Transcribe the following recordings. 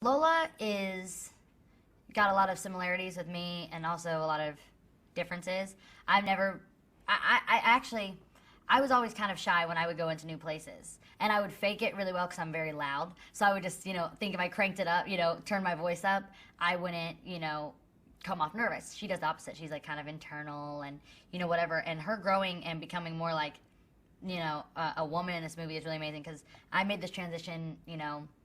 Lola is got a lot of similarities with me and also a lot of differences. I've never, I actually, I was always kind of shy when I would go into new places. And I would fake it really well because I'm very loud. So I would just, think if I cranked it up, turn my voice up, I wouldn't, come off nervous. She does the opposite. She's like kind of internal and, whatever. And her growing and becoming more like, a woman in this movie is really amazing because I made this transition,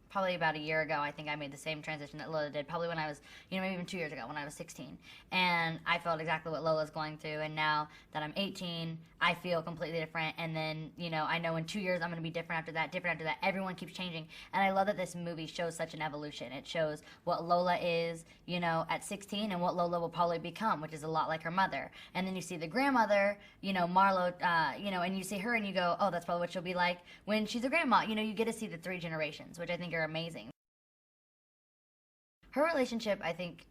probably about a year ago. I think I made the same transition that Lola did, probably when I was, maybe even 2 years ago when I was 16. And I felt exactly what Lola's going through. And now that I'm 18, I feel completely different. And then, I know in 2 years I'm going to be different after that, different after that. Everyone keeps changing. And I love that this movie shows such an evolution. It shows what Lola is, at 16 and what Lola will probably become, which is a lot like her mother. And then you see the grandmother, Marlo, and you see her and you go, oh, that's probably what she'll be like when she's a grandma. You get to see the three generations, which I think are amazing. Her relationship, I think,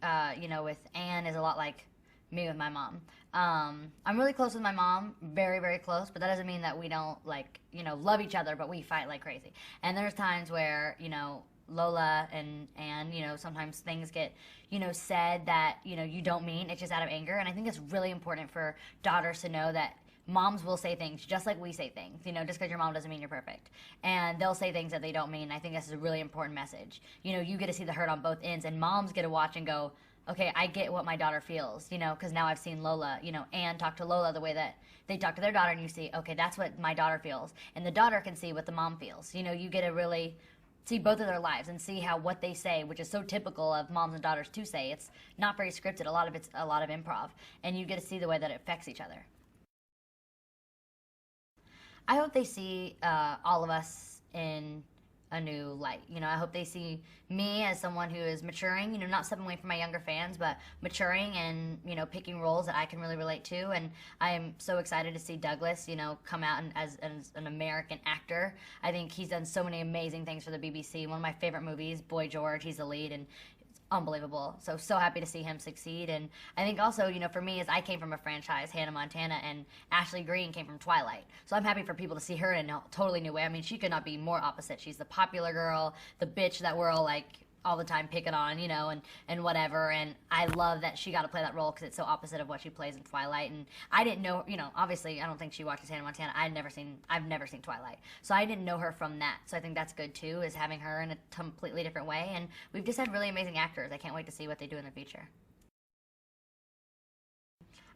with Anne is a lot like me with my mom. I'm really close with my mom, very, very close, but that doesn't mean that we don't, love each other, but we fight like crazy. And there's times where, Lola and Anne, sometimes things get, said that, you don't mean. It's just out of anger. And I think it's really important for daughters to know that moms will say things just like we say things. Just because your mom doesn't mean you're perfect. And they'll say things that they don't mean. I think this is a really important message. You get to see the hurt on both ends, and moms get to watch and go, okay, I get what my daughter feels, because now I've seen Lola, Anne talk to Lola the way that they talk to their daughter, and you see, okay, that's what my daughter feels. And the daughter can see what the mom feels. You get to really see both of their lives and see how what they say, which is so typical of moms and daughters to say. It's not very scripted. A lot of it's a lot of improv. And you get to see the way that it affects each other. I hope they see all of us in a new light. I hope they see me as someone who is maturing, not stepping away from my younger fans, but maturing and, picking roles that I can really relate to. And I am so excited to see Douglas, come out as an American actor. I think he's done so many amazing things for the BBC. One of my favorite movies, Boy George, he's the lead, and unbelievable. So happy to see him succeed. And I think also, for me, as I came from a franchise, Hannah Montana, and Ashley Greene came from Twilight. So I'm happy for people to see her in a totally new way. I mean, she could not be more opposite. She's the popular girl, the bitch that we're all the time picking on, and whatever. And I love that she got to play that role because it's so opposite of what she plays in Twilight. And I didn't know, obviously I don't think she watches Hannah Montana. I've never seen Twilight. So I didn't know her from that. So I think that's good too, is having her in a completely different way. And we've just had really amazing actors. I can't wait to see what they do in the future.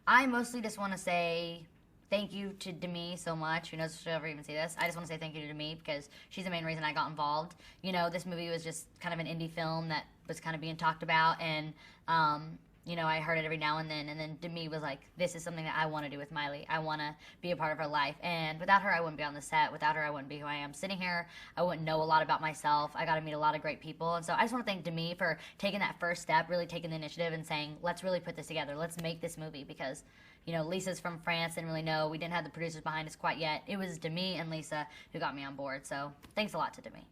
I mostly just want to say thank you to Demi so much. Who knows if she'll ever even see this? I just want to say thank you to Demi because she's the main reason I got involved. This movie was just kind of an indie film that was kind of being talked about, and I heard it every now and then Demi was like, this is something that I want to do with Miley. I want to be a part of her life. And without her, I wouldn't be on the set. Without her, I wouldn't be who I am sitting here. I wouldn't know a lot about myself. I got to meet a lot of great people. And so I just want to thank Demi for taking that first step, really taking the initiative and saying, let's really put this together. Let's make this movie because, Lisa's from France, didn't really know. We didn't have the producers behind us quite yet. It was Demi and Lisa who got me on board. So thanks a lot to Demi.